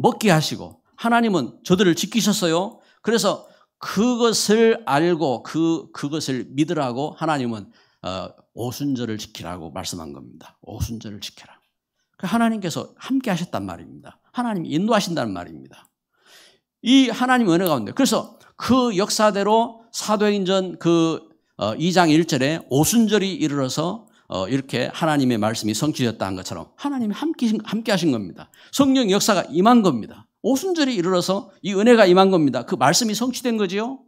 먹게 하시고 하나님은 저들을 지키셨어요. 그래서 그것을 알고 그것을 믿으라고 하나님은 오순절을 지키라고 말씀한 겁니다. 오순절을 지켜라. 하나님께서 함께 하셨단 말입니다. 하나님이 인도하신다는 말입니다. 이 하나님 은혜 가운데 그래서 그 역사대로 사도행전 2장 1절에 오순절이 이르러서 이렇게 하나님의 말씀이 성취되었다는 것처럼 하나님이 함께 하신 겁니다. 성령 역사가 임한 겁니다. 오순절이 이르러서 이 은혜가 임한 겁니다. 그 말씀이 성취된 거지요.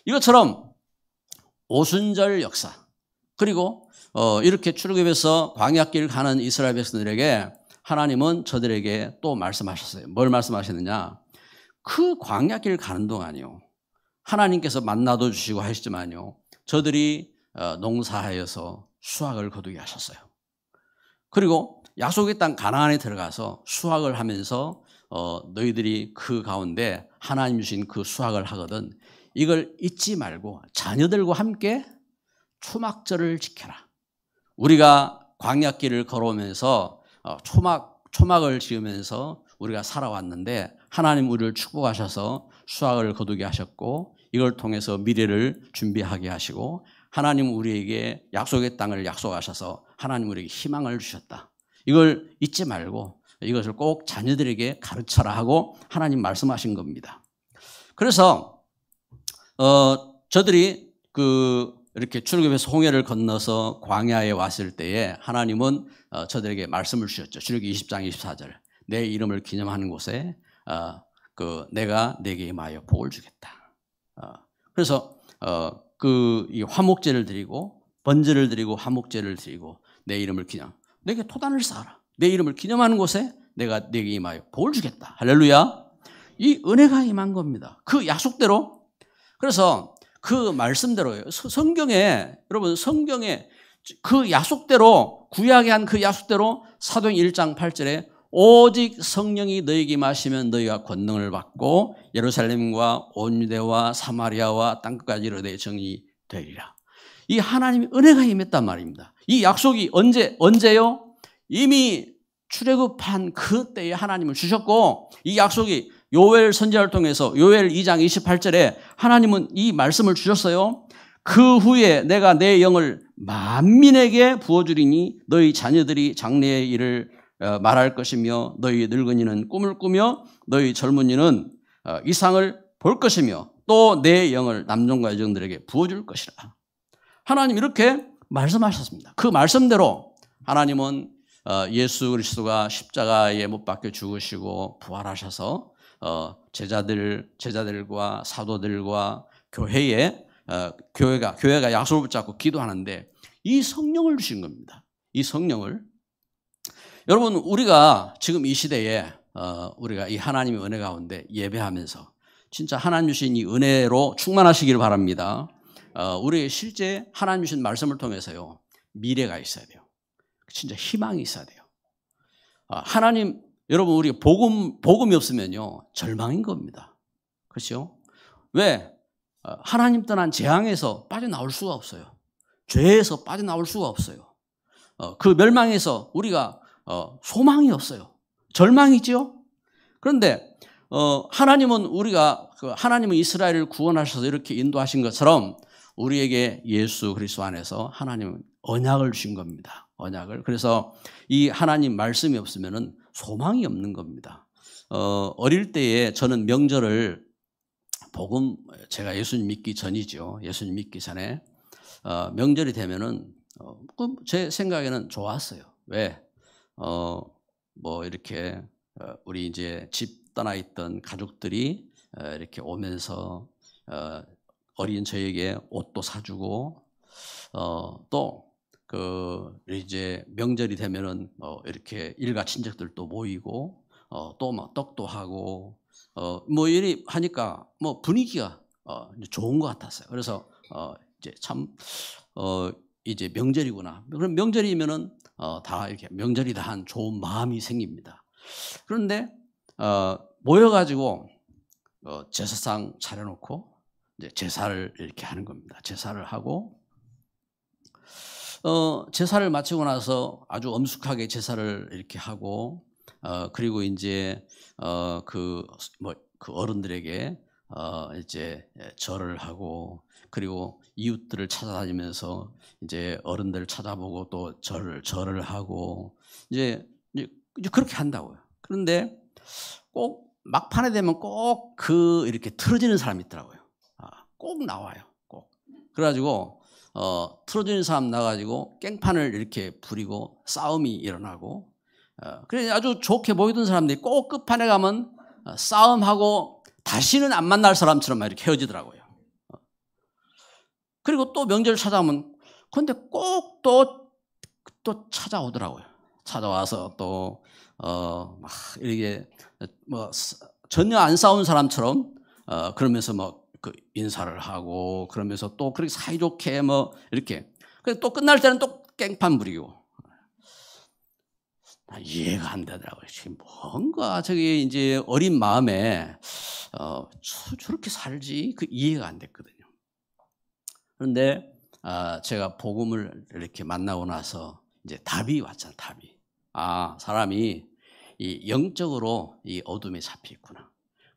이것처럼 오순절 역사 그리고 이렇게 출애굽에서 광야길 가는 이스라엘 백성들에게 하나님은 저들에게 또 말씀하셨어요. 뭘 말씀하셨느냐? 그 광야길 가는 동안이요. 하나님께서 만나도 주시고 하시지만요. 저들이 농사하여서 수확을 거두게 하셨어요. 그리고 약속의 땅 가나안에 들어가서 수확을 하면서 너희들이 그 가운데 하나님 주신 그 수확을 하거든 이걸 잊지 말고 자녀들과 함께 초막절을 지켜라. 우리가 광야길을 걸어오면서 초막을 지으면서 우리가 살아왔는데 하나님 우리를 축복하셔서 수확을 거두게 하셨고 이걸 통해서 미래를 준비하게 하시고 하나님 우리에게 약속의 땅을 약속하셔서 하나님 우리에게 희망을 주셨다. 이걸 잊지 말고 이것을 꼭 자녀들에게 가르쳐라 하고 하나님 말씀하신 겁니다. 그래서 저들이 이렇게 출애굽에서 홍해를 건너서 광야에 왔을 때에 하나님은 저들에게 말씀을 주셨죠. 출애굽기 20장 24절. 내 이름을 기념하는 곳에 내가 내게 임하여 복을 주겠다. 그래서 이 화목제를 드리고 번제를 드리고 화목제를 드리고 내 이름을 내게 토단을 쌓아라. 내 이름을 기념하는 곳에 내가 내게 임하여 복을 주겠다. 할렐루야. 이 은혜가 임한 겁니다. 그 약속대로. 그래서 그 말씀대로예요. 여러분 성경에 그 약속대로 구약에 한 그 약속대로 사도행 1장 8절에 오직 성령이 너희에게 임하시면 너희가 권능을 받고 예루살렘과 온 유대와 사마리아와 땅끝까지 이르되 정이 되리라. 이 하나님의 은혜가 임했단 말입니다. 이 약속이 언제요? 이미 출애굽한 그때에 하나님을 주셨고 이 약속이 요엘 선지자를 통해서 요엘 2장 28절에 하나님은 이 말씀을 주셨어요. 그 후에 내가 내 영을 만민에게 부어주리니 너희 자녀들이 장래의 일을 말할 것이며 너희 늙은이는 꿈을 꾸며 너희 젊은이는 이상을 볼 것이며 또 내 영을 남종과 여종들에게 부어줄 것이라. 하나님 이렇게 말씀하셨습니다. 그 말씀대로 하나님은 예수 그리스도가 십자가에 못 박혀 죽으시고 부활하셔서 제자들과 사도들과 교회가 약속을 붙잡고 기도하는데 이 성령을 주신 겁니다. 이 성령을 여러분 우리가 지금 이 시대에 우리가 이 하나님의 은혜 가운데 예배하면서 진짜 하나님 주신 이 은혜로 충만하시기를 바랍니다. 우리 실제 하나님 주신 말씀을 통해서요 미래가 있어야 돼요. 진짜 희망이 있어야 돼요. 하나님 여러분 우리 복음이 없으면요 절망인 겁니다. 그렇죠? 왜? 하나님 떠난 재앙에서 빠져나올 수가 없어요. 죄에서 빠져나올 수가 없어요. 그 멸망에서 우리가 소망이 없어요. 절망이죠. 그런데 하나님은 하나님은 이스라엘을 구원하셔서 이렇게 인도하신 것처럼 우리에게 예수 그리스도 안에서 하나님은 언약을 주신 겁니다. 언약을. 그래서 이 하나님 말씀이 없으면은 소망이 없는 겁니다. 어릴 때에 저는 명절을 제가 예수님 믿기 전이죠. 예수님 믿기 전에 명절이 되면은 제 생각에는 좋았어요. 왜? 이렇게 우리 이제 집 떠나 있던 가족들이 이렇게 오면서 어린 저에게 옷도 사주고 또 이제 명절이 되면은 이렇게 일가 친척들도 모이고 또 막 떡도 하고 이리 하니까 분위기가 좋은 것 같았어요. 그래서 이제 이제 명절이구나. 그럼 명절이면은 다 이렇게 명절이다 한 좋은 마음이 생깁니다. 그런데 모여가지고 제사상 차려놓고 이제 제사를 이렇게 하는 겁니다. 제사를 하고 제사를 마치고 나서 아주 엄숙하게 제사를 이렇게 하고 그리고 이제 그 어른들에게 이제 절을 하고, 그리고 이웃들을 찾아다니면서 이제 어른들을 찾아보고 또 절을 하고 이제 그렇게 한다고요. 그런데 꼭 막판에 되면 꼭 이렇게 틀어지는 사람이 있더라고요. 꼭 나와요. 꼭. 그래가지고 틀어지는 사람 나가지고 깽판을 이렇게 부리고 싸움이 일어나고, 그래서 아주 좋게 보이던 사람들이 꼭 끝판에 가면 싸움하고 다시는 안 만날 사람처럼 이렇게 헤어지더라고요. 그리고 또 명절 찾아오면 근데 꼭 또 찾아오더라고요. 찾아와서 또 막 이렇게 뭐 전혀 안 싸운 사람처럼 그러면서 뭐 그 인사를 하고, 그러면서 또 그렇게 사이좋게 뭐 이렇게, 그래서 또 끝날 때는 또 깽판 부리고. 이해가 안 되더라고요. 지금 뭔가 저기 이제 어린 마음에 저렇게 살지, 그 이해가 안 됐거든요. 그런데 제가 복음을 이렇게 만나고 나서 이제 답이 왔잖아요. 답이. 사람이 이 영적으로 이 어둠에 잡혀 있구나.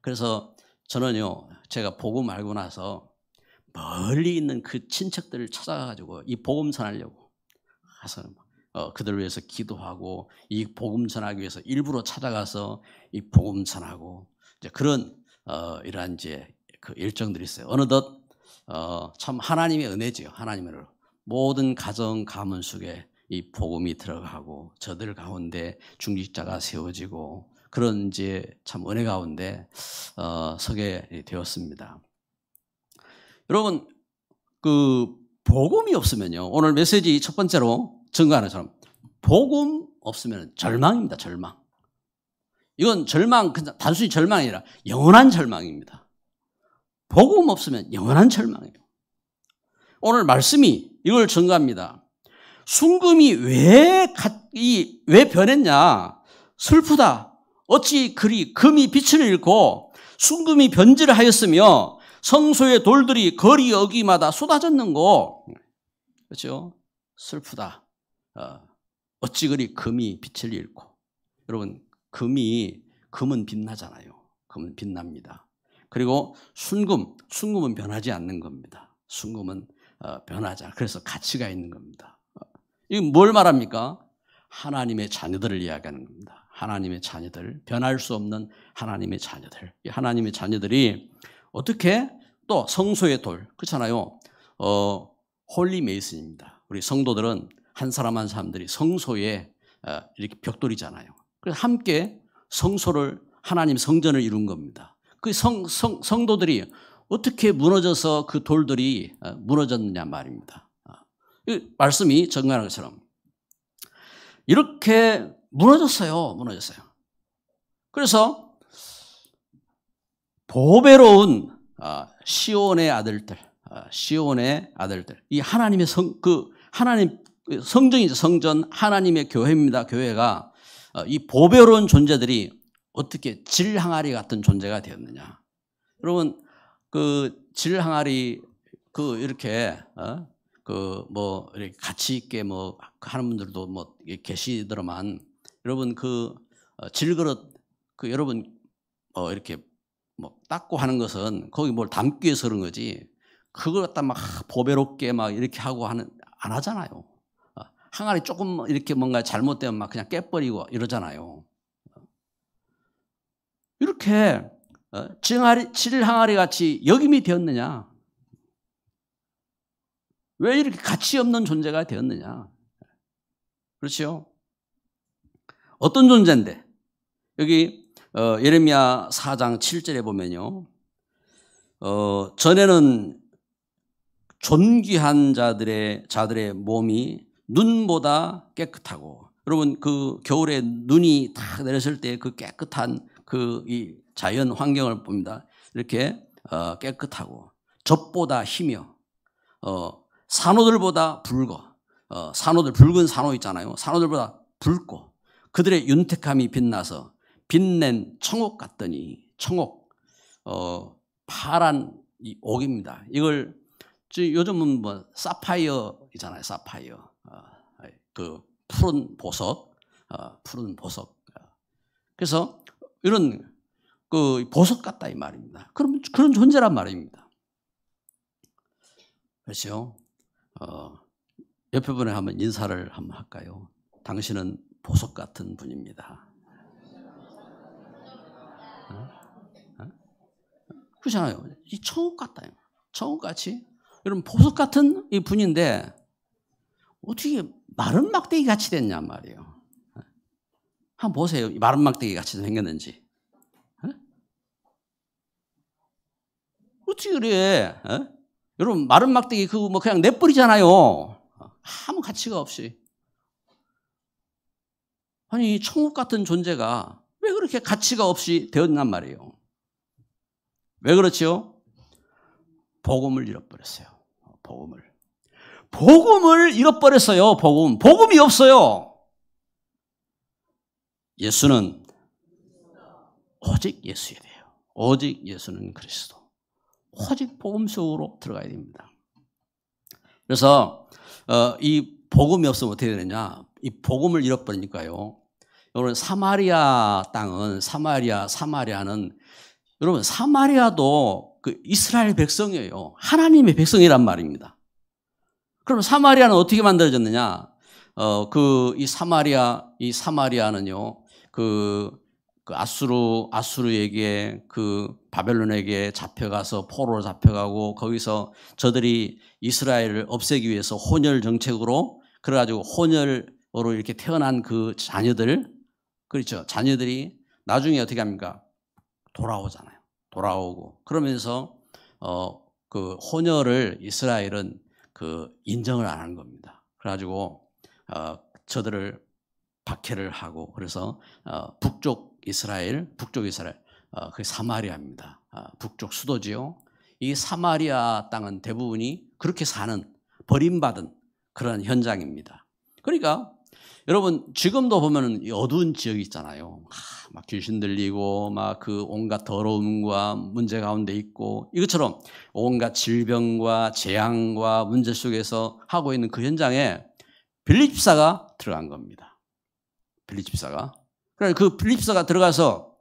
그래서 저는요, 제가 복음 알고 나서 멀리 있는 그 친척들을 찾아가지고 이 복음 전하려고 가서 그들을 위해서 기도하고, 이 복음 전하기 위해서 일부러 찾아가서 이 복음 전하고, 이제 그런 이러한 이제 그 일정들이 있어요. 어느덧 참 하나님의 은혜지요. 하나님의 은혜로 모든 가정 가문 속에 이 복음이 들어가고, 저들 가운데 중직자가 세워지고, 그런 이제 참 은혜 가운데 서게 되었습니다. 여러분, 그 복음이 없으면요, 오늘 메시지 첫 번째로 증거하는 것처럼 복음 없으면 절망입니다. 절망. 이건 절망, 단순히 절망이 아니라 영원한 절망입니다. 복음 없으면 영원한 절망이에요. 오늘 말씀이 이걸 증거합니다. 순금이 왜 변했냐? 슬프다. 어찌 그리 금이 빛을 잃고 순금이 변질을 하였으며 성소의 돌들이 거리 어귀마다 쏟아졌는고. 그렇죠? 슬프다. 어찌 그리 금이 빛을 잃고. 여러분, 금은 빛나잖아요. 금은 빛납니다. 그리고 순금은 변하지 않는 겁니다. 순금은 변하지 않아. 그래서 가치가 있는 겁니다. 이건 뭘 말합니까? 하나님의 자녀들을 이야기하는 겁니다. 하나님의 자녀들, 변할 수 없는 하나님의 자녀들. 이 하나님의 자녀들이 어떻게 또 성소의 돌, 그렇잖아요. 홀리 메이슨입니다. 우리 성도들은 한 사람 한 사람들이 성소에 이렇게 벽돌이잖아요. 그래서 함께 성소를, 하나님 성전을 이룬 겁니다. 그 성도들이 어떻게 무너져서 그 돌들이 무너졌느냐 말입니다. 이 말씀이 증거하는 것처럼 이렇게 무너졌어요. 그래서 보배로운 시온의 아들들, 이 하나님의 하나님 성전이죠. 성전, 하나님의 교회입니다. 교회가 이 보배로운 존재들이 어떻게 질항아리 같은 존재가 되었느냐. 여러분, 그 질항아리 이렇게 이렇게 가치 있게 하는 분들도 계시더만, 여러분 질그릇 여러분 이렇게 닦고 하는 것은 거기 뭘 담기 위해서 그런 거지, 그걸 갖다 막 보배롭게 이렇게 하고 안 하잖아요. 항아리 조금 이렇게 뭔가 잘못되면 막 그냥 깨버리고 이러잖아요. 이렇게 질항아리 같이 여김이 되었느냐? 왜 이렇게 가치 없는 존재가 되었느냐? 그렇죠? 어떤 존재인데? 여기 예레미야 4장 7절에 보면요, 전에는 존귀한 자들의 몸이 눈보다 깨끗하고, 여러분 그 겨울에 눈이 다 내렸을 때 그 깨끗한 이 자연 환경을 봅니다. 이렇게 깨끗하고, 젖보다 희며 산호들보다 붉어. 붉은 산호 있잖아요. 산호들보다 붉고, 그들의 윤택함이 빛나서 빛낸 청옥 같더니, 청옥 파란 이 옥입니다. 이걸 요즘은 사파이어이잖아요. 사파이어. 그 푸른 보석. 그래서 이런 그 보석 같다 이 말입니다. 그런 존재란 말입니다. 그렇죠? 옆에 분에 한번 인사를 한번 할까요? 당신은 보석 같은 분입니다. 그렇잖아요. 이 천국 같다. 천국같이. 여러분 보석 같은 이 분인데 어떻게 마른 막대기 같이 됐냐 말이에요. 한번 보세요. 마른 막대기 같이 생겼는지. 어떻게 그래? 여러분 마른 막대기 그거 뭐 그냥 내버리잖아요. 아무 가치가 없이. 아니 천국 같은 존재가 왜 그렇게 가치가 없이 되었냔 말이에요. 왜 그렇죠? 복음을 잃어버렸어요. 복음을 잃어버렸어요. 복음이 없어요. 예수는 오직 예수여야 돼요. 오직 예수는 그리스도. 오직 복음 속으로 들어가야 됩니다. 그래서 이 복음이 없으면 어떻게 되느냐? 이 복음을 잃어버리니까요. 여러분 사마리아 땅은 사마리아는 여러분 사마리아도 그 이스라엘 백성이에요. 하나님의 백성이란 말입니다. 그럼 사마리아는 어떻게 만들어졌느냐? 이 사마리아는요. 그 아수르에게 그 바벨론에게 잡혀가서 포로로 잡혀가고 거기서 저들이 이스라엘을 없애기 위해서 혼혈 정책으로 그래가지고 혼혈으로 이렇게 태어난 그 자녀들 그렇죠. 자녀들이 나중에 어떻게 합니까? 돌아오잖아요. 돌아오고 그러면서 그 혼혈을 이스라엘은 그 인정을 안 하는 겁니다. 그래가지고 저들을 박해를 하고 그래서 북쪽 이스라엘 그게 사마리아입니다. 북쪽 수도지요. 이 사마리아 땅은 대부분이 그렇게 사는 버림받은 그런 현장입니다. 그러니까 여러분 지금도 보면은 어두운 지역이 있잖아요. 막 귀신 들리고 막 그 온갖 더러움과 문제 가운데 있고 이것처럼 온갖 질병과 재앙과 문제 속에서 하고 있는 그 현장에 빌립 집사가 들어간 겁니다. 빌립 집사가. 그래서 그 빌립 집사가 들어가서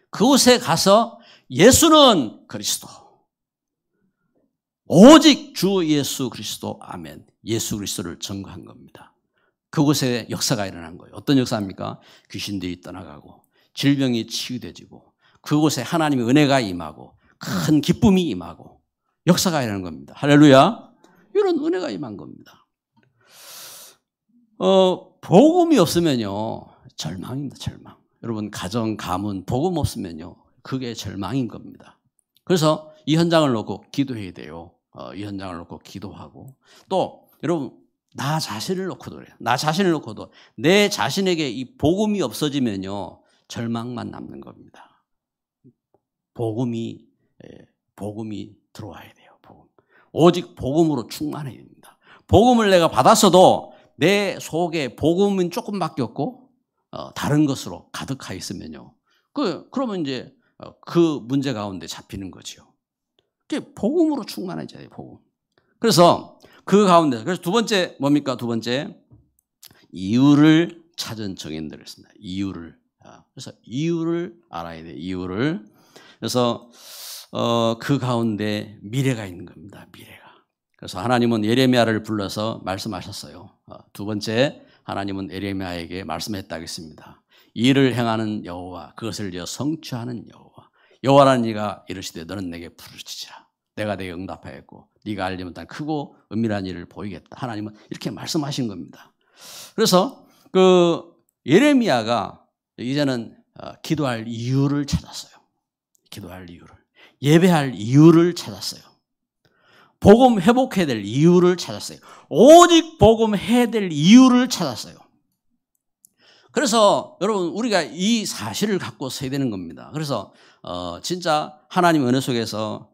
그곳에 가서 예수는 그리스도. 오직 주 예수 그리스도 아멘. 예수 그리스도를 증거한 겁니다. 그곳에 역사가 일어난 거예요. 어떤 역사입니까? 귀신들이 떠나가고 질병이 치유되지고 그곳에 하나님의 은혜가 임하고 큰 기쁨이 임하고 역사가 일어난 겁니다. 할렐루야. 이런 은혜가 임한 겁니다. 복음이 없으면요 절망입니다. 절망. 여러분 가정 가문 복음 없으면요 그게 절망인 겁니다. 그래서 이 현장을 놓고 기도해야 돼요. 이 현장을 놓고 기도하고 또 여러분 나 자신을 놓고도 그래요. 나 자신을 놓고도 내 자신에게 이 복음이 없어지면요 절망만 남는 겁니다. 복음이 들어와야 돼요. 복음. 오직 복음으로 충만해야 됩니다. 복음을 내가 받았어도 내 속에 복음은 조금밖에 없고 다른 것으로 가득하 있으면요. 그러면 이제 그 문제 가운데 잡히는 거죠. 그게 복음으로 충만해져야 돼요. 복음. 그래서 그 가운데 그래서 두 번째 뭡니까? 두 번째 이유를 찾은 증인들을 씁니다. 이유를. 그래서 이유를 알아야 돼요. 이유를. 그래서 그 가운데 미래가 있는 겁니다. 미래가. 그래서 하나님은 예레미야를 불러서 말씀하셨어요. 두 번째 하나님은 예레미야에게 말씀했다 하겠습니다. 이를 행하는 여호와 그것을 이어 성취하는 여호와 여호와라는 이가 이르시되 너는 내게 부르짖으라. 내가 내게 응답하였고 네가 알지 못한 크고 은밀한 일을 보이겠다. 하나님은 이렇게 말씀하신 겁니다. 그래서 그 예레미야가 이제는 기도할 이유를 찾았어요. 기도할 이유를. 예배할 이유를 찾았어요. 복음 회복해야 될 이유를 찾았어요. 오직 복음 해야 될 이유를 찾았어요. 그래서 여러분 우리가 이 사실을 갖고 서야 되는 겁니다. 그래서 진짜 하나님 은혜 속에서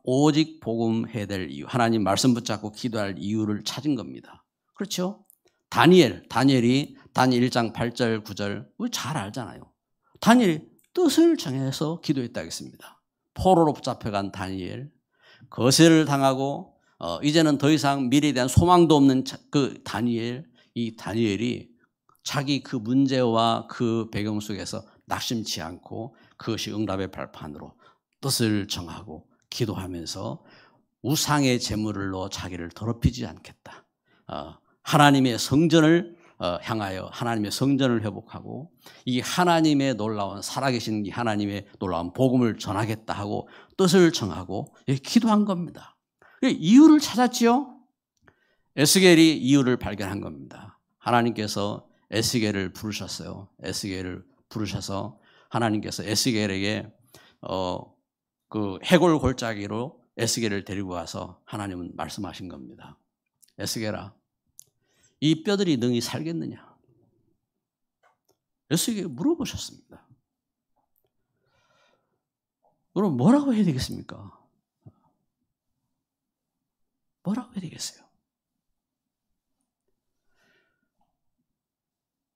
오직 복음 해야 될 이유, 하나님 말씀 붙잡고 기도할 이유를 찾은 겁니다. 그렇죠? 다니엘이 다니엘 1장 8절 9절 우리 잘 알잖아요. 다니엘이 뜻을 정해서 기도했다 하겠습니다. 포로로 붙잡혀간 다니엘, 거세를 당하고 이제는 더 이상 미래에 대한 소망도 없는 그 다니엘이 자기 그 문제와 그 배경 속에서 낙심치 않고 그것이 응답의 발판으로 뜻을 정하고 기도하면서 우상의 제물로 자기를 더럽히지 않겠다. 하나님의 성전을 향하여 하나님의 성전을 회복하고 이 하나님의 놀라운 살아계신 이 하나님의 놀라운 복음을 전하겠다 하고 뜻을 정하고 기도한 겁니다. 이유를 찾았지요. 에스겔이 이유를 발견한 겁니다. 하나님께서 에스겔을 부르셨어요. 에스겔을 부르셔서 하나님께서 에스겔에게 그 해골 골짜기로 에스겔을 데리고 와서 하나님은 말씀하신 겁니다. 에스겔아, 이 뼈들이 능히 살겠느냐? 에스겔이 물어보셨습니다. 그럼 뭐라고 해야 되겠습니까? 뭐라고 해야 되겠어요?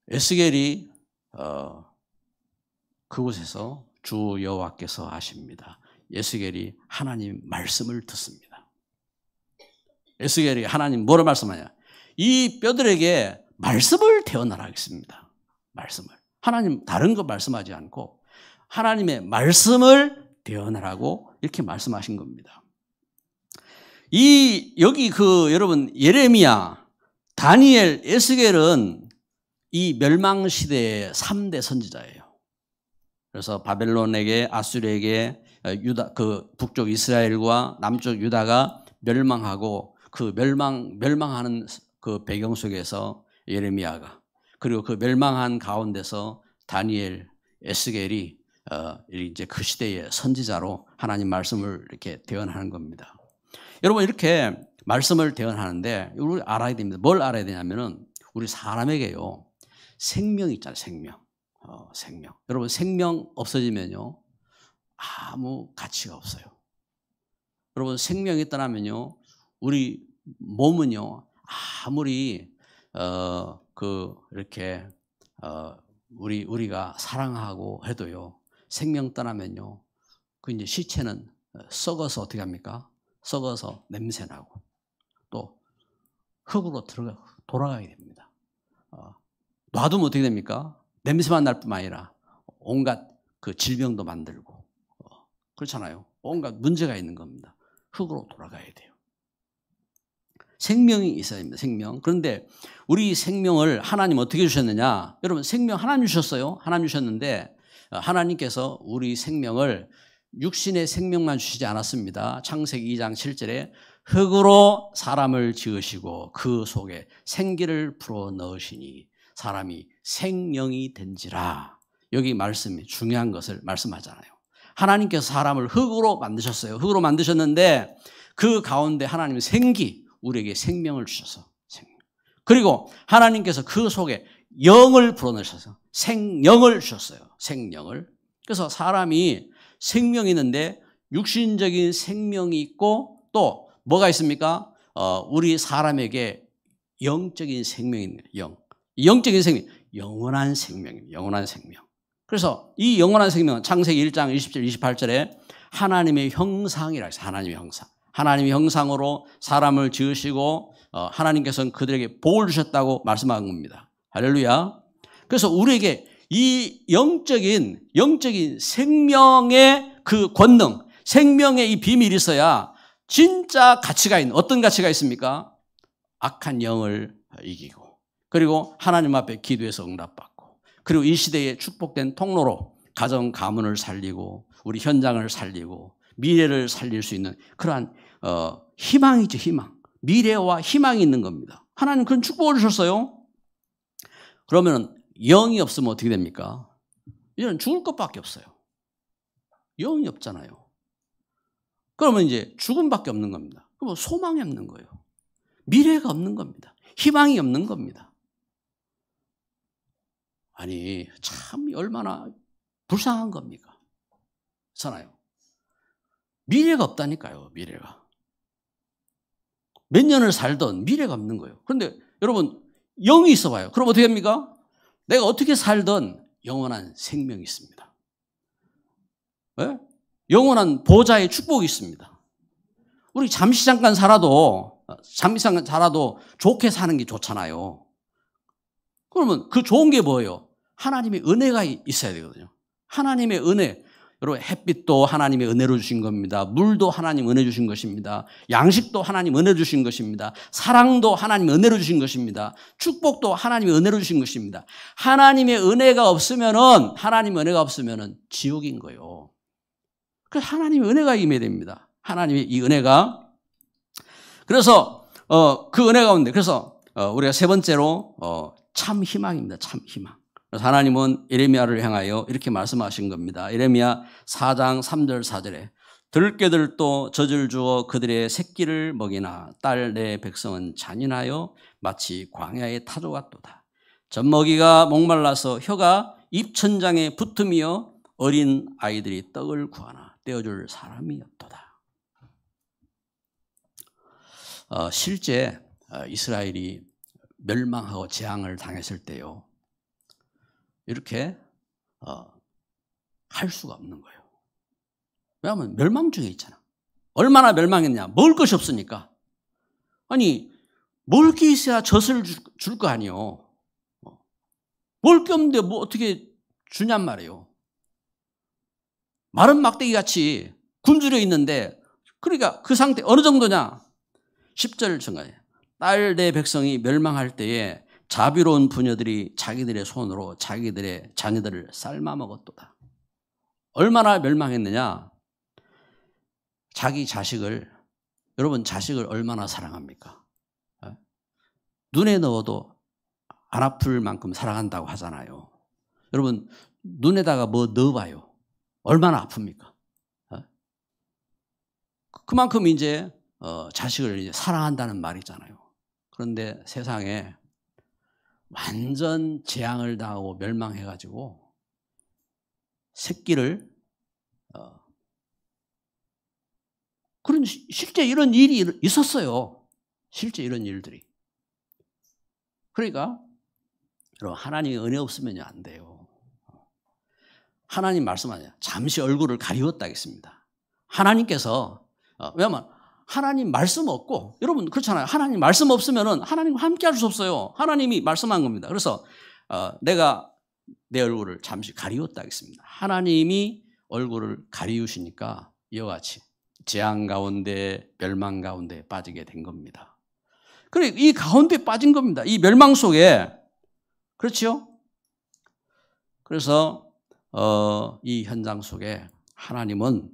에스겔이 그곳에서 주 여호와께서 하십니다. 에스겔이 하나님 말씀을 듣습니다. 에스겔이 하나님 뭐라 말씀하냐? 이 뼈들에게 말씀을 태어나라 했습니다. 말씀을. 하나님 다른 거 말씀하지 않고 하나님의 말씀을 태어나라고 이렇게 말씀하신 겁니다. 여기 여러분 예레미야, 다니엘, 에스겔은 이 멸망 시대의 3대 선지자예요. 그래서 바벨론에게, 아수르에게 북쪽 이스라엘과 남쪽 유다가 멸망하고 그 멸망하는 그 배경 속에서 예레미야가, 그리고 그 멸망한 가운데서 다니엘, 에스겔이 이제 그 시대의 선지자로 하나님 말씀을 이렇게 대언하는 겁니다. 여러분 이렇게 말씀을 대언하는데 우리 알아야 됩니다. 뭘 알아야 되냐면은 우리 사람에게요 생명 있잖아요. 생명. 여러분 생명 없어지면요 아무 가치가 없어요. 여러분 생명이 떠나면요 우리 몸은요 아무리 이렇게 우리가 사랑하고 해도요 생명 떠나면요 그 이제 시체는 썩어서 어떻게 합니까? 썩어서 냄새 나고 또 흙으로 돌아가게 됩니다. 놔두면 어떻게 됩니까? 냄새만 날 뿐만 아니라 온갖 그 질병도 만들고 그렇잖아요. 온갖 문제가 있는 겁니다. 흙으로 돌아가야 돼요. 생명이 있어야 됩니다. 생명. 그런데 우리 생명을 하나님 어떻게 주셨느냐? 여러분 생명 하나님 주셨어요. 하나님 주셨는데 하나님께서 우리 생명을 육신의 생명만 주시지 않았습니다. 창세기 2장 7절에 흙으로 사람을 지으시고 그 속에 생기를 불어넣으시니 사람이 생명이 된지라. 여기 말씀이 중요한 것을 말씀하잖아요. 하나님께서 사람을 흙으로 만드셨어요. 흙으로 만드셨는데 그 가운데 하나님은 우리에게 생명을 주셔서 그리고 하나님께서 그 속에 영을 불어넣으셔서 생명을 주셨어요. 생명을. 그래서 사람이 생명이 있는데 육신적인 생명이 있고 또 뭐가 있습니까? 우리 사람에게 영적인 생명이 있는 영. 영적인 생명, 영원한 생명입니다. 영원한 생명. 그래서 이 영원한 생명은 창세기 1장 27, 28절에 하나님의 형상이라 해서 하나님의 형상. 하나님의 형상으로 사람을 지으시고 하나님께서는 그들에게 복을 주셨다고 말씀한 겁니다. 할렐루야. 그래서 우리에게 이 영적인 생명의 그 권능, 생명의 이 비밀이 있어야 진짜 가치가 있는, 어떤 가치가 있습니까? 악한 영을 이기고 그리고 하나님 앞에 기도해서 응답받고 그리고 이 시대의 축복된 통로로 가정 가문을 살리고 우리 현장을 살리고 미래를 살릴 수 있는 그러한 희망이죠. 희망. 미래와 희망이 있는 겁니다. 하나님 그런 축복을 주셨어요. 그러면 영이 없으면 어떻게 됩니까? 이제는 죽을 것밖에 없어요. 영이 없잖아요. 그러면 이제 죽음밖에 없는 겁니다. 그러면 소망이 없는 거예요. 미래가 없는 겁니다. 희망이 없는 겁니다. 아니 참 얼마나 불쌍한 겁니까? 그렇잖아요. 미래가 없다니까요. 미래가. 몇 년을 살던 미래가 없는 거예요. 그런데 여러분 영이 있어 봐요. 그럼 어떻게 합니까? 내가 어떻게 살던 영원한 생명이 있습니다. 네? 영원한 보좌의 축복이 있습니다. 우리 잠시 잠깐 살아도 좋게 사는 게 좋잖아요. 그러면 그 좋은 게 뭐예요? 하나님의 은혜가 있어야 되거든요. 하나님의 은혜. 여러분, 햇빛도 하나님의 은혜로 주신 겁니다. 물도 하나님 은혜 주신 것입니다. 양식도 하나님 은혜 주신 것입니다. 사랑도 하나님 은혜로 주신 것입니다. 축복도 하나님의 은혜로 주신 것입니다. 하나님의 은혜가 없으면은 지옥인 거예요. 그래서 하나님의 은혜가 임해야 됩니다. 하나님의 이 은혜가. 그래서 그 은혜 가운데, 그래서 우리가 세 번째로 참 희망입니다. 참 희망. 그래서 하나님은 예레미야를 향하여 이렇게 말씀하신 겁니다. 예레미야 4장 3절 4절에 들깨들도 젖을 주어 그들의 새끼를 먹이나 딸 내 백성은 잔인하여 마치 광야의 타조 같도다. 젖먹이가 목말라서 혀가 입천장에 붙으며 어린 아이들이 떡을 구하나 떼어줄 사람이 없도다. 실제 이스라엘이 멸망하고 재앙을 당했을 때요, 이렇게 할 수가 없는 거예요. 왜냐하면 멸망 중에 있잖아. 얼마나 멸망했냐. 먹을 것이 없으니까. 아니, 먹을 게 있어야 젖을 줄 거 아니에요. 먹을 게 없는데 뭐 어떻게 주냔 말이에요. 마른 막대기 같이 굶주려 있는데, 그러니까 그 상태 어느 정도냐. 10절 정가에 딸 내 백성이 멸망할 때에 자비로운 부녀들이 자기들의 손으로 자기들의 자녀들을 삶아 먹었도다. 얼마나 멸망했느냐. 자기 자식을, 여러분 자식을 얼마나 사랑합니까? 눈에 넣어도 안 아플 만큼 사랑한다고 하잖아요. 여러분 눈에다가 뭐 넣어봐요. 얼마나 아픕니까? 그만큼 이제 자식을 이제 사랑한다는 말이잖아요. 그런데 세상에 완전 재앙을 당하고 멸망해가지고 새끼를 그런 실제 이런 일이 있었어요. 실제 이런 일들이. 그러니까 여러분 하나님의 은혜 없으면 안 돼요. 하나님 말씀하세요. 잠시 얼굴을 가리웠다 했습니다. 하나님께서 왜냐하면 하나님 말씀 없고, 여러분 그렇잖아요. 하나님 말씀 없으면은 하나님과 함께 할 수 없어요. 하나님이 말씀한 겁니다. 그래서 내가 내 얼굴을 잠시 가리웠다 하겠습니다. 하나님이 얼굴을 가리우시니까 이와 같이 재앙 가운데 멸망 가운데 빠지게 된 겁니다. 그래, 이 가운데 빠진 겁니다. 이 멸망 속에. 그렇죠? 그래서 이 현장 속에 하나님은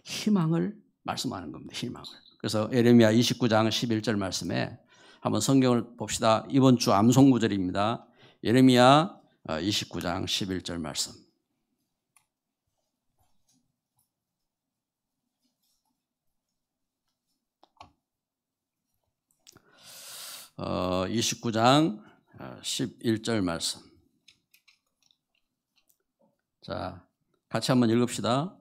희망을 말씀하는 겁니다. 희망을. 그래서 예레미야 29장 11절 말씀에 한번 성경을 봅시다. 이번 주 암송 구절입니다. 예레미야 29장 11절 말씀. 29장 11절 말씀. 자, 같이 한번 읽읍시다.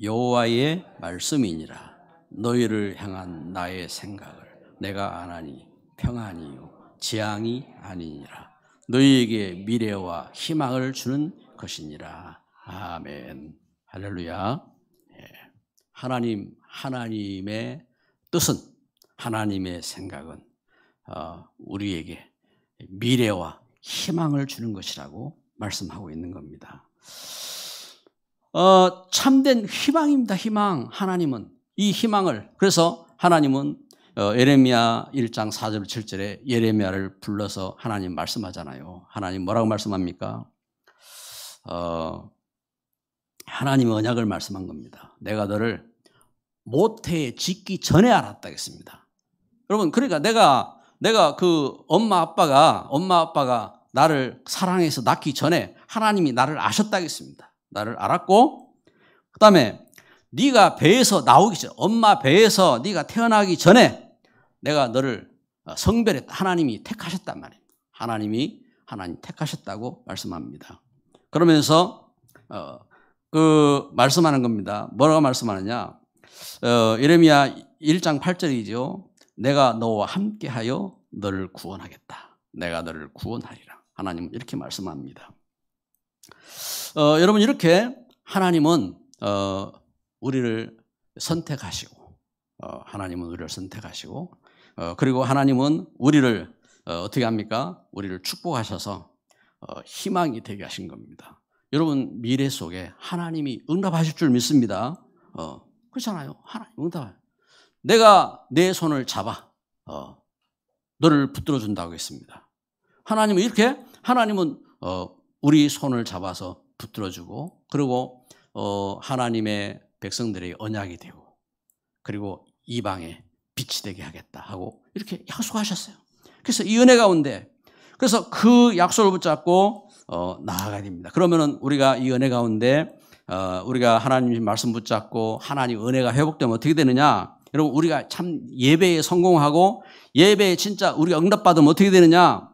여호와의 말씀이니라. 너희를 향한 나의 생각을 내가 아나니 평안이요 재앙이 아니니라. 너희에게 미래와 희망을 주는 것이니라. 아멘. 할렐루야. 하나님의 뜻은, 하나님의 생각은 우리에게 미래와 희망을 주는 것이라고 말씀하고 있는 겁니다. 참된 희망입니다. 희망. 하나님은 이 희망을, 그래서 하나님은 예레미야 1장 4절 7절에 예레미야를 불러서 하나님 말씀하잖아요. 하나님 뭐라고 말씀합니까? 하나님의 언약을 말씀한 겁니다. 내가 너를 모태에 짓기 전에 알았다 했습니다. 여러분, 그러니까 내가 그 엄마 아빠가 나를 사랑해서 낳기 전에 하나님이 나를 아셨다 했습니다. 나를 알았고, 그 다음에 네가 배에서 나오기 전, 엄마 배에서 네가 태어나기 전에 내가 너를 성별했다. 하나님이 택하셨단 말이에요. 하나님 택하셨다고 말씀합니다. 그러면서 그 말씀하는 겁니다. 뭐라고 말씀하느냐? 예레미야 1장 8절이죠. 내가 너와 함께하여 너를 구원하겠다. 내가 너를 구원하리라. 하나님은 이렇게 말씀합니다. 여러분, 이렇게 하나님은 우리를 선택하시고, 그리고 하나님은 우리를 어떻게 합니까? 우리를 축복하셔서 희망이 되게 하신 겁니다. 여러분 미래 속에 하나님이 응답하실 줄 믿습니다. 그렇잖아요. 하나님 응답. 내가 내 손을 잡아 너를 붙들어 준다고 했습니다. 하나님은 이렇게 하나님은 우리 손을 잡아서 붙들어 주고 그리고 하나님의 백성들의 언약이 되고 그리고 이방에 빛이 되게 하겠다 하고 이렇게 약속하셨어요. 그래서 이 은혜 가운데 그래서 그 약속을 붙잡고 나아가야 됩니다. 그러면은 우리가 이 은혜 가운데 우리가 하나님 말씀 붙잡고 하나님 은혜가 회복되면 어떻게 되느냐? 여러분 우리가 참 예배에 성공하고 예배에 진짜 우리가 응답받으면 어떻게 되느냐?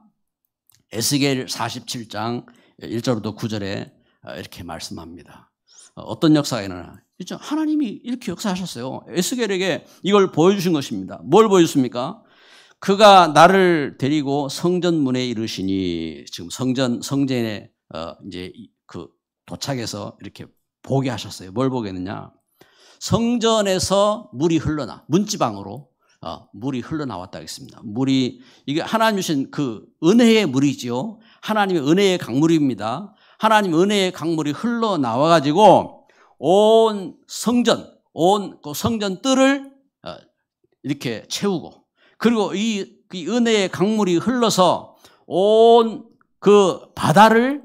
에스겔 47장 1절부터 9절에 이렇게 말씀합니다. 어떤 역사가 일어나? 진짜 하나님이 이렇게 역사하셨어요. 에스겔에게 이걸 보여주신 것입니다. 뭘 보여줬습니까? 그가 나를 데리고 성전문에 이르시니 지금 성전에 이제 그 도착해서 이렇게 보게 하셨어요. 뭘 보게 했느냐? 성전에서 물이 흘러나 문지방으로 물이 흘러나왔다 했습니다. 물이 이게 하나님 주신 그 은혜의 물이지요. 하나님의 은혜의 강물입니다. 하나님 은혜의 강물이 흘러나와 가지고 온 성전, 온 그 성전 뜰을 이렇게 채우고 그리고 이 은혜의 강물이 흘러서 온 그 바다를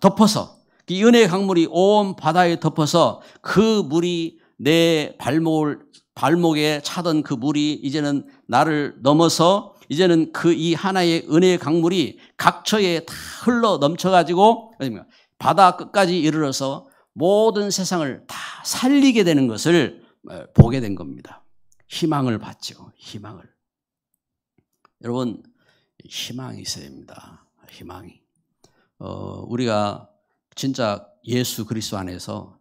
덮어서 이 은혜의 강물이 온 바다에 덮어서 그 물이 내 발목에 차던 그 물이 이제는 나를 넘어서 이제는 그 이 하나의 은혜의 강물이 각처에 다 흘러 넘쳐가지고 바다 끝까지 이르러서 모든 세상을 다 살리게 되는 것을 보게 된 겁니다. 희망을 받죠. 희망을. 여러분 희망이 있어야 됩니다. 희망이. 우리가 진짜 예수 그리스도 안에서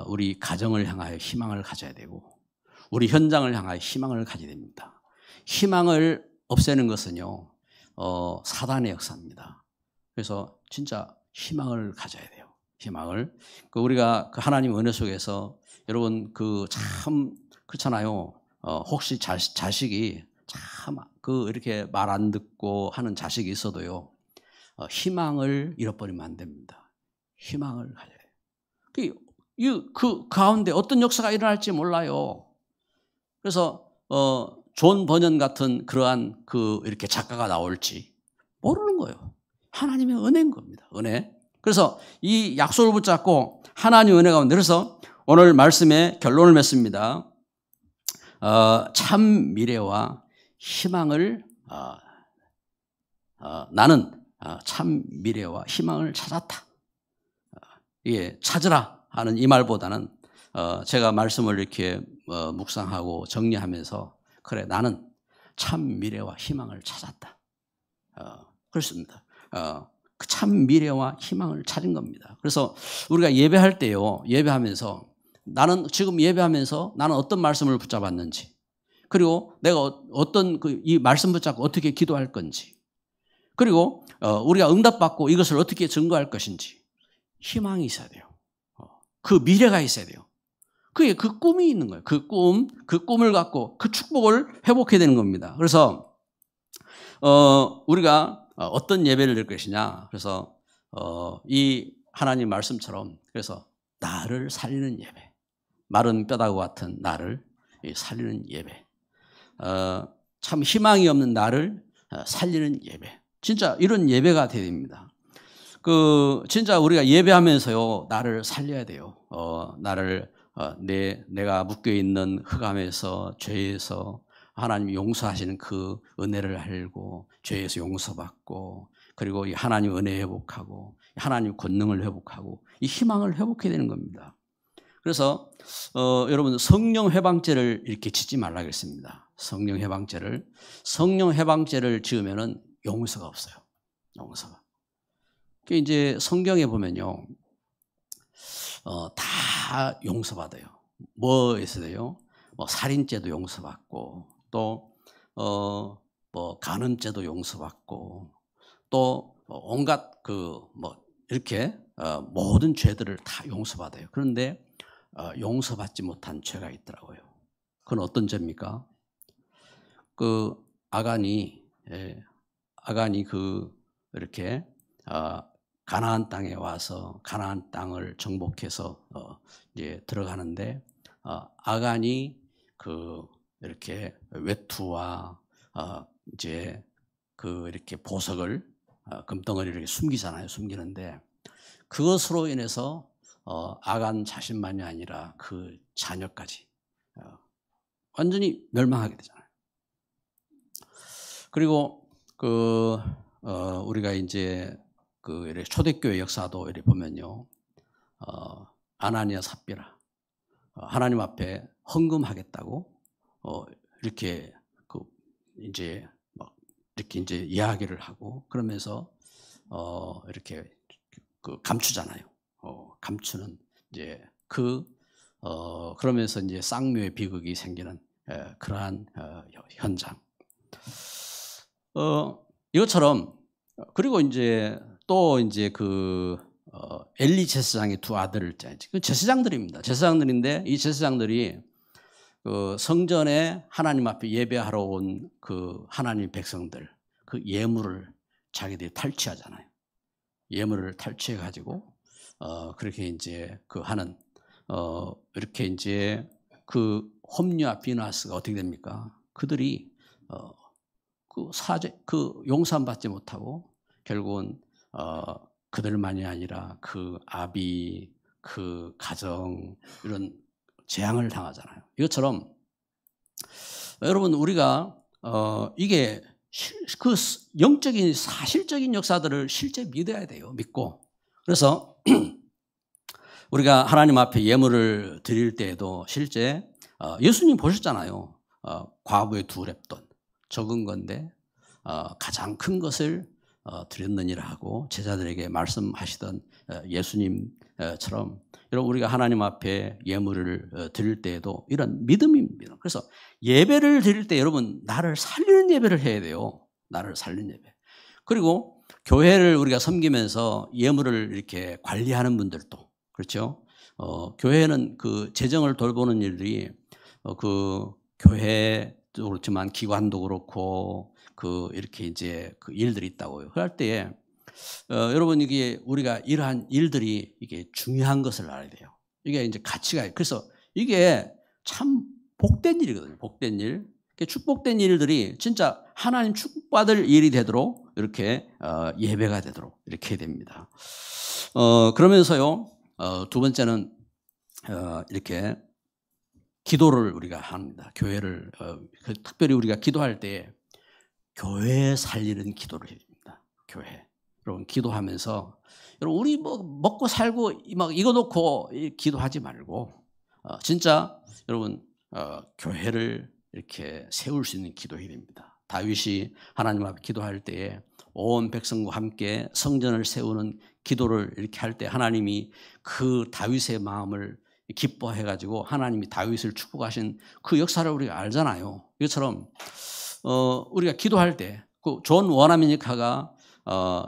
우리 가정을 향하여 희망을 가져야 되고 우리 현장을 향하여 희망을 가져야 됩니다. 희망을 없애는 것은요 사단의 역사입니다. 그래서 진짜 희망을 가져야 돼요. 희망을. 우리가 그 하나님 은혜 속에서 여러분 그 참 그렇잖아요. 혹시 자식이 참 그 이렇게 말 안 듣고 하는 자식이 있어도요 희망을 잃어버리면 안 됩니다. 희망을 가져야 돼요. 그 가운데 어떤 역사가 일어날지 몰라요. 그래서 존 버년 같은 그러한 그 이렇게 작가가 나올지 모르는 거예요. 하나님의 은혜인 겁니다. 은혜. 그래서 이 약속을 붙잡고 하나님의 은혜 가운데 그래서 오늘 말씀의 결론을 맺습니다. 참 미래와 희망을 나는 참 미래와 희망을 찾았다. 이게 찾으라 하는 이 말보다는 제가 말씀을 이렇게 묵상하고 정리하면서 그래 나는 참 미래와 희망을 찾았다. 그렇습니다. 그 참 미래와 희망을 찾은 겁니다. 그래서 우리가 예배할 때요, 예배하면서 나는 지금 예배하면서 나는 어떤 말씀을 붙잡았는지, 그리고 내가 어떤 이 말씀 붙잡고 어떻게 기도할 건지, 그리고 우리가 응답받고 이것을 어떻게 증거할 것인지 희망이 있어야 돼요. 그 미래가 있어야 돼요. 그게 그 꿈이 있는 거예요. 그 꿈을 갖고 그 축복을 회복해야 되는 겁니다. 그래서 우리가 어떤 예배를 드릴 것이냐. 그래서 이 하나님 말씀처럼 그래서 나를 살리는 예배, 마른 뼈다구 같은 나를 살리는 예배, 참 희망이 없는 나를 살리는 예배. 진짜 이런 예배가 돼야 됩니다. 진짜 우리가 예배하면서요 나를 살려야 돼요. 나를 내가 묶여 있는 흑암에서 죄에서 하나님 용서하시는 그 은혜를 알고 죄에서 용서받고 그리고 이 하나님 은혜 회복하고 하나님 권능을 회복하고 이 희망을 회복해야 되는 겁니다. 그래서 여러분 성령 해방죄를 이렇게 짓지 말라 그랬습니다. 성령 해방죄를 지으면은 용서가 없어요. 용서가. 이제 성경에 보면요, 다 용서받아요. 뭐 있어요? 뭐 살인죄도 용서받고, 또 뭐 간음죄도 용서받고, 또 온갖 이렇게 모든 죄들을 다 용서받아요. 그런데 용서받지 못한 죄가 있더라고요. 그건 어떤 죄입니까? 아간이 이렇게 가나안 땅에 와서 가나안 땅을 정복해서 이제 들어가는데 아간이 이렇게 외투와 이제 이렇게 보석을 금덩어리를 이렇게 숨기잖아요. 숨기는데 그것으로 인해서 아간 자신만이 아니라 그 자녀까지 완전히 멸망하게 되잖아요. 그리고 우리가 이제 이렇게 초대교회 역사도 이렇게 보면요, 아나니아 삽비라 하나님 앞에 헌금하겠다고 이렇게 이제 막 이렇게 이제 이야기를 하고 그러면서 이렇게 감추잖아요. 감추는 이제 그러면서 이제 쌍묘의 비극이 생기는 그러한 현장. 이것처럼 그리고 이제 또 이제 엘리 제사장의 두 아들을 그 제사장들입니다. 제사장들인데 이 제사장들이 성전에 하나님 앞에 예배하러 온 하나님 백성들 그 예물을 자기들이 탈취하잖아요. 예물을 탈취해 가지고 그렇게 이제 하는 이렇게 이제 홈리와 비나스가 어떻게 됩니까? 그들이 용서받지 못하고 결국은 그들만이 아니라 아비, 가정 이런 재앙을 당하잖아요. 이것처럼 여러분 우리가 이게 영적인 사실적인 역사들을 실제 믿어야 돼요. 믿고 그래서 우리가 하나님 앞에 예물을 드릴 때에도 실제 예수님 보셨잖아요. 과부의 2렙돈 적은 건데 가장 큰 것을 드렸느니라 하고 제자들에게 말씀하시던 예수님처럼 여러분 우리가 하나님 앞에 예물을 드릴 때에도 이런 믿음입니다. 그래서 예배를 드릴 때 여러분 나를 살리는 예배를 해야 돼요. 나를 살리는 예배. 그리고 교회를 우리가 섬기면서 예물을 이렇게 관리하는 분들도 그렇죠. 교회는 재정을 돌보는 일들이 교회도 그렇지만 기관도 그렇고 이렇게 이제 일들이 있다고요. 그럴 때에 여러분 이게 우리가 이러한 일들이 이게 중요한 것을 알아야 돼요. 이게 이제 가치가 그래서 이게 참 복된 일이거든요. 복된 일. 축복된 일들이 진짜 하나님 축복받을 일이 되도록 이렇게 예배가 되도록 이렇게 해야 됩니다. 그러면서요 두 번째는 이렇게 기도를 우리가 합니다. 교회를 특별히 우리가 기도할 때 교회 살리는 기도를 해야 됩니다. 교회. 여러분 기도하면서 여러분 우리 먹고 살고 막 이거 놓고 기도하지 말고 진짜 여러분 교회를 이렇게 세울 수 있는 기도해야 됩니다. 다윗이 하나님 앞에 기도할 때에 온 백성과 함께 성전을 세우는 기도를 이렇게 할 때 하나님이 다윗의 마음을 기뻐해 가지고 하나님이 다윗을 축복하신 그 역사를 우리가 알잖아요. 이것처럼 우리가 기도할 때 존 원아메리카가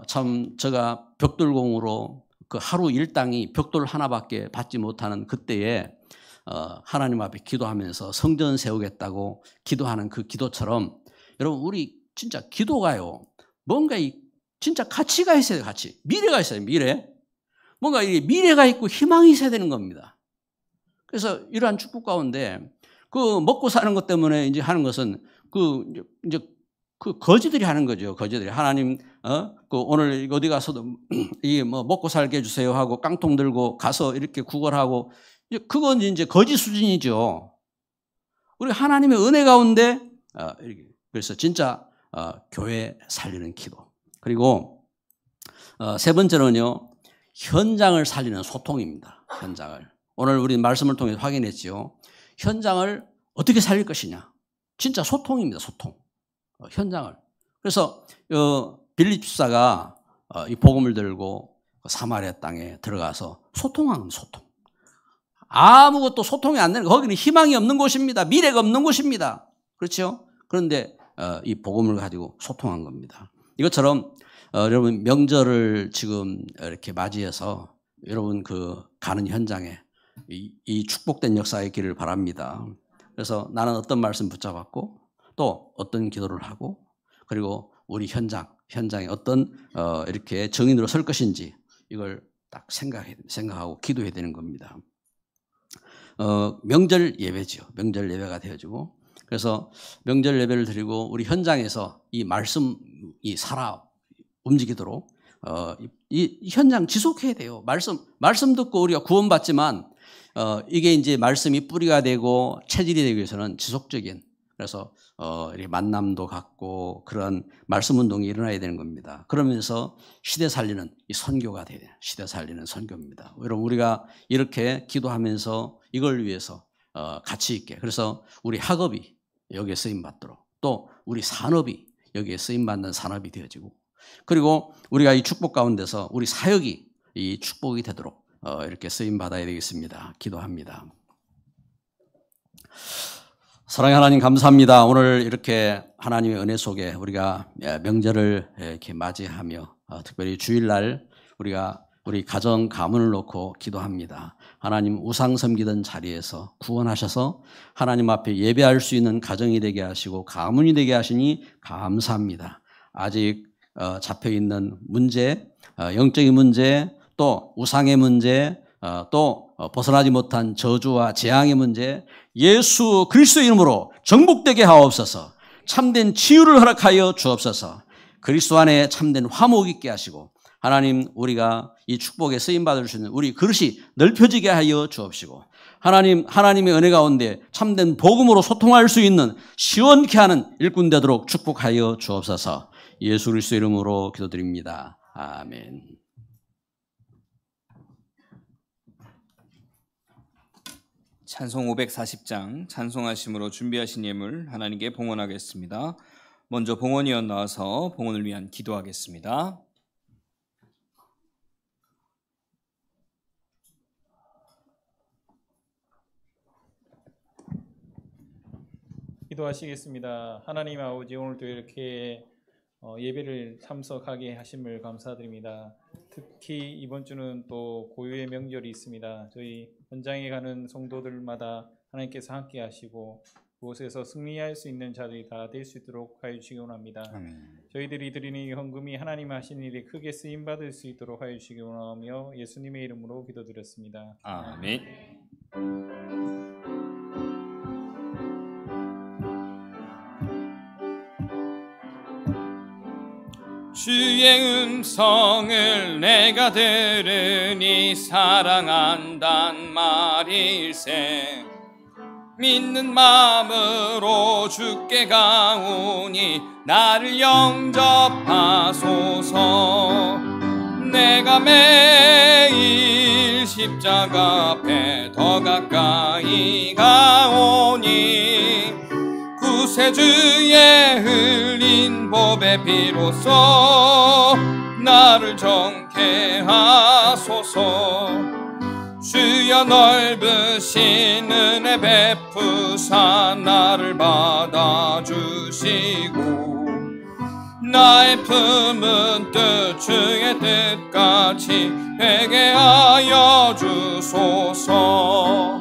참 제가 벽돌공으로 하루 일당이 벽돌 하나밖에 받지 못하는 그때에 하나님 앞에 기도하면서 성전 세우겠다고 기도하는 그 기도처럼 여러분 우리 진짜 기도가요 뭔가 진짜 가치가 있어야 돼요. 가치. 미래가 있어요. 미래. 뭔가 미래가 있고 희망이 있어야 되는 겁니다. 그래서 이러한 축복 가운데 먹고 사는 것 때문에 이제 하는 것은 이제 거지들이 하는 거죠. 거지들이 하나님 오늘 어디 가서도 먹고 살게 해주세요 하고 깡통 들고 가서 이렇게 구걸하고 그건 이제 거지 수준이죠. 우리 하나님의 은혜 가운데 그래서 진짜 교회 살리는 기도. 그리고 세 번째는요 현장을 살리는 소통입니다. 현장을 오늘 우리 말씀을 통해 확인했죠. 현장을 어떻게 살릴 것이냐. 진짜 소통입니다. 소통. 현장을. 그래서 빌립 집사가 이 복음을 들고 사마리아 땅에 들어가서 소통하는 소통. 아무것도 소통이 안 되는 거기는 희망이 없는 곳입니다. 미래가 없는 곳입니다. 그렇죠? 그런데 이 복음을 가지고 소통한 겁니다. 이것처럼 여러분 명절을 지금 이렇게 맞이해서 여러분 가는 현장에 이 축복된 역사의 길을 바랍니다. 그래서 나는 어떤 말씀 붙잡았고 또 어떤 기도를 하고 그리고 우리 현장에 어떤 이렇게 정인으로 설 것인지 이걸 딱 생각하고 기도해야 되는 겁니다. 명절 예배죠. 명절 예배가 되어지고, 그래서 명절 예배를 드리고 우리 현장에서 이 말씀이 살아 움직이도록 이 현장 지속해야 돼요. 말씀 듣고 우리가 구원받지만 이게 이제 말씀이 뿌리가 되고 체질이 되기 위해서는 지속적인, 그래서 이렇게 만남도 갖고 그런 말씀 운동이 일어나야 되는 겁니다. 그러면서 시대 살리는 이 선교가 돼야 돼요. 시대 살리는 선교입니다. 여러분, 우리가 이렇게 기도하면서 이걸 위해서 가치 있게, 그래서 우리 학업이 여기에 쓰임 받도록, 또 우리 산업이 여기에 쓰임 받는 산업이 되어지고, 그리고 우리가 이 축복 가운데서 우리 사역이 이 축복이 되도록 이렇게 쓰임 받아야 되겠습니다. 기도합니다. 사랑의 하나님, 감사합니다. 오늘 이렇게 하나님의 은혜 속에 우리가 명절을 이렇게 맞이하며 특별히 주일날 우리 가정 가문을 놓고 기도합니다. 하나님, 우상 섬기던 자리에서 구원하셔서 하나님 앞에 예배할 수 있는 가정이 되게 하시고 가문이 되게 하시니 감사합니다. 아직 잡혀있는 문제, 영적인 문제, 또 우상의 문제, 또 벗어나지 못한 저주와 재앙의 문제, 예수 그리스도의 이름으로 정복되게 하옵소서. 참된 치유를 허락하여 주옵소서. 그리스도 안에 참된 화목 있게 하시고, 하나님, 우리가 이 축복에 쓰임받을 수 있는 우리 그릇이 넓혀지게 하여 주옵시고, 하나님의 은혜 가운데 참된 복음으로 소통할 수 있는 시원케 하는 일꾼 되도록 축복하여 주옵소서. 예수 그리스도 이름으로 기도드립니다. 아멘. 찬송 540장 찬송하심으로 준비하신 예물 하나님께 봉헌하겠습니다. 먼저 봉헌위원 나와서 봉헌을 위한 기도하겠습니다. 기도하시겠습니다. 하나님 아버지, 오늘도 이렇게 예배를 참석하게 하심을 감사드립니다. 특히 이번 주는 또 고유의 명절이 있습니다. 저희 현장에 가는 성도들마다 하나님께서 함께 하시고 그곳에서 승리할 수 있는 자들이 다 될 수 있도록 하여 주시기 원합니다. 아멘. 저희들이 드리는 이 헌금이 하나님 하신 일에 크게 쓰임받을 수 있도록 하여 주시기 원하며 예수님의 이름으로 기도드렸습니다. 아멘. 주의 음성을 내가 들으니 사랑한단 말일세. 믿는 마음으로 주께 가오니 나를 영접하소서. 내가 매일 십자가 앞에 더 가까이 가오니 구세주의 흘린 보배 피로써 나를 정케 하소서. 주여 넓으신 은혜 베푸사 나를 받아주시고 나의 품은 뜻 주의 뜻같이 되게 하여 주소서.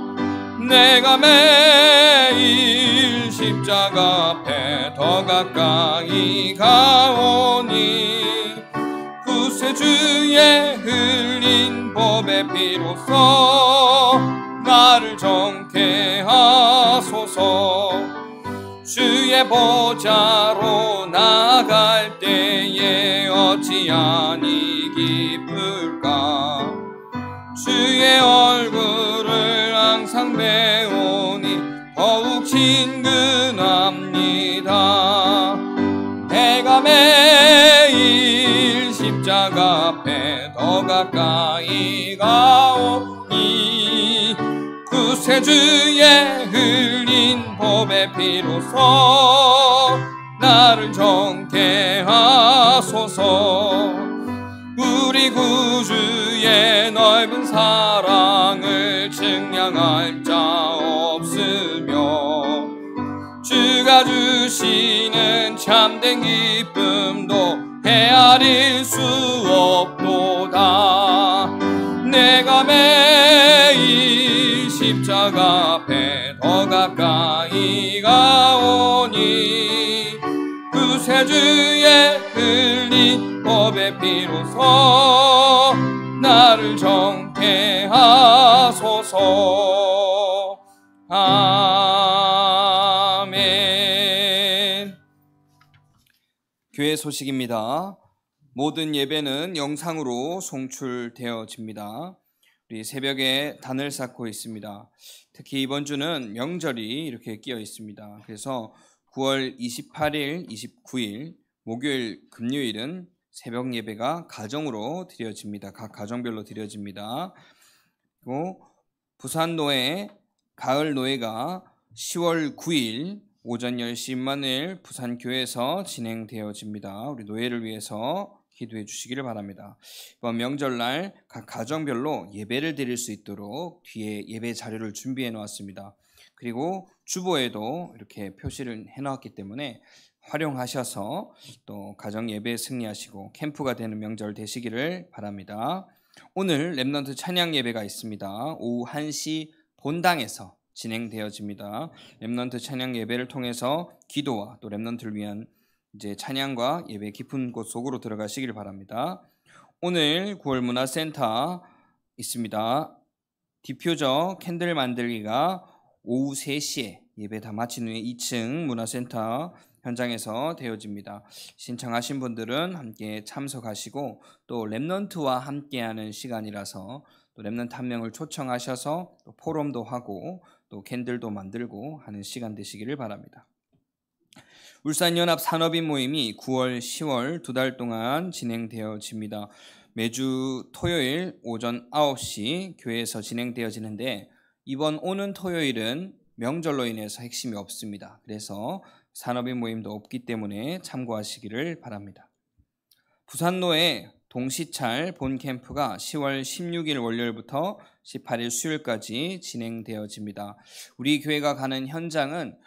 내가 매일 십자가 앞에 더 가까이 가오니 구세주의 흘린 보배 피로써 나를 정케 하소서. 주의 보좌로 나갈 때에 어찌하니 기쁠까. 주의 얼굴을 항상 배우니 더욱 친근합니다. 내가 매일 십자가 앞에 더 가까이 가오니 구세주의 흘린 보배 피로써 나를 정케 하소서. 우리 구주의 넓은 사랑을 증량할 자 없으며 주가 주시는 참된 기쁨도 헤아릴 수 없도다. 내가 매일 십자가 앞에 더 가까이 가오니 구세주의 흘린 보배 피로써 나를 정케 하소서. 아멘. 교회 소식입니다. 모든 예배는 영상으로 송출되어집니다. 우리 새벽에 단을 쌓고 있습니다. 특히 이번 주는 명절이 이렇게 끼어 있습니다. 그래서 9월 28일, 29일, 목요일, 금요일은 새벽 예배가 가정으로 드려집니다. 각 가정별로 드려집니다. 그리고 부산노회, 가을 노회가 10월 9일 오전 10시 임마누엘 부산교회에서 진행되어집니다. 우리 노회를 위해서 기도해 주시기를 바랍니다. 이번 명절날 각 가정별로 예배를 드릴 수 있도록 뒤에 예배 자료를 준비해 놓았습니다. 그리고 주보에도 이렇게 표시를 해 놓았기 때문에 활용하셔서 또 가정 예배에 승리하시고 캠프가 되는 명절 되시기를 바랍니다. 오늘 렘넌트 찬양 예배가 있습니다. 오후 1시 본당에서 진행되어집니다. 렘넌트 찬양 예배를 통해서 기도와 또 렘넌트를 위한 이제 찬양과 예배 깊은 곳 속으로 들어가시길 바랍니다. 오늘 9월 문화센터 있습니다. 디퓨저 캔들 만들기가 오후 3시에 예배 다 마친 후에 2층 문화센터 현장에서 되어집니다. 신청하신 분들은 함께 참석하시고 또 렘넌트와 함께하는 시간이라서 또 렘넌트 한 명을 초청하셔서 또 포럼도 하고 또 캔들도 만들고 하는 시간 되시기를 바랍니다. 울산연합 산업인 모임이 9월, 10월 2달 동안 진행되어집니다. 매주 토요일 오전 9시 교회에서 진행되어지는데 이번 오는 토요일은 명절로 인해서 핵심이 없습니다. 그래서 산업인 모임도 없기 때문에 참고하시기를 바랍니다. 부산노회 동시찰 본 캠프가 10월 16일 월요일부터 18일 수요일까지 진행되어집니다. 우리 교회가 가는 현장은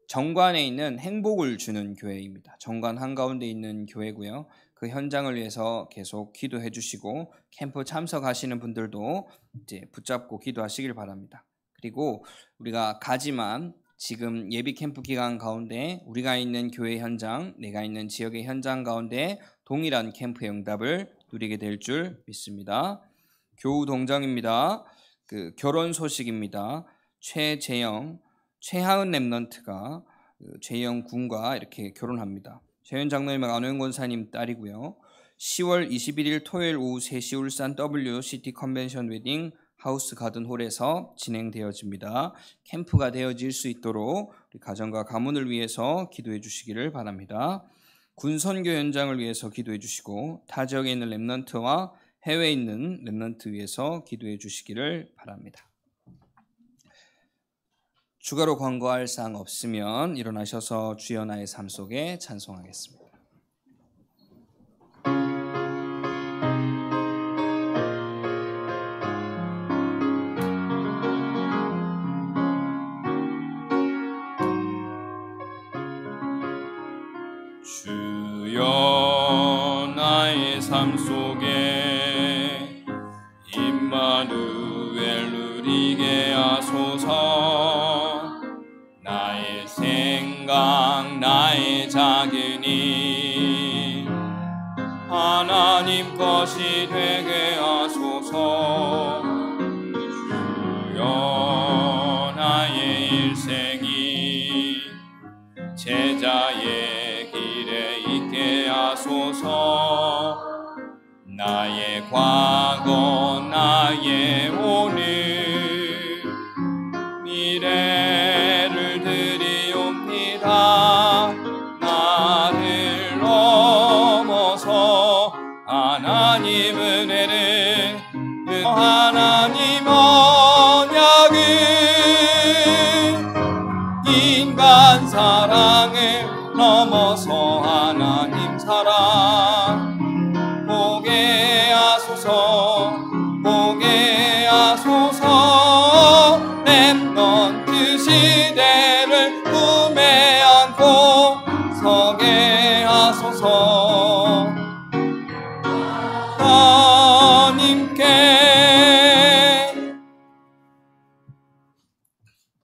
정관에 있는 행복을 주는 교회입니다. 정관 한가운데 있는 교회고요. 그 현장을 위해서 계속 기도해 주시고 캠프 참석하시는 분들도 이제 붙잡고 기도하시길 바랍니다. 그리고 우리가 가지만 지금 예비 캠프 기간 가운데 우리가 있는 교회 현장, 내가 있는 지역의 현장 가운데 동일한 캠프의 응답을 누리게 될 줄 믿습니다. 교우 동정입니다. 결혼 소식입니다. 최하은 렘넌트가 최영 군과 이렇게 결혼합니다. 최현 장로님과 안호영 권사님 딸이고요. 10월 21일 토요일 오후 3시 울산 WCT 컨벤션 웨딩 하우스 가든홀에서 진행되어집니다. 캠프가 되어질 수 있도록 우리 가정과 가문을 위해서 기도해 주시기를 바랍니다. 군선교 현장을 위해서 기도해 주시고 타 지역에 있는 렘넌트와 해외에 있는 렘넌트 위해서 기도해 주시기를 바랍니다. 추가로 광고할 사항 없으면 일어나셔서 주여 나의 삶 속에 찬송하겠습니다. 주여 나의 삶 속에 임마누엘 누리게 하소서. 나의 생각 나의 작은 일 하나님 것이 되게 하소서. 주여 나의 일생이 제자의 길에 있게 하소서. 나의 과거 나의 오늘 미래를 드리옵니다. 나를 넘어서 하나님 은혜를 하나님 언약을 인간 사랑을 넘어서 하나님 사랑 보게 하소서. 보게 하소서. 렘넌트 시대를 꿈에 안고 서게 하소서.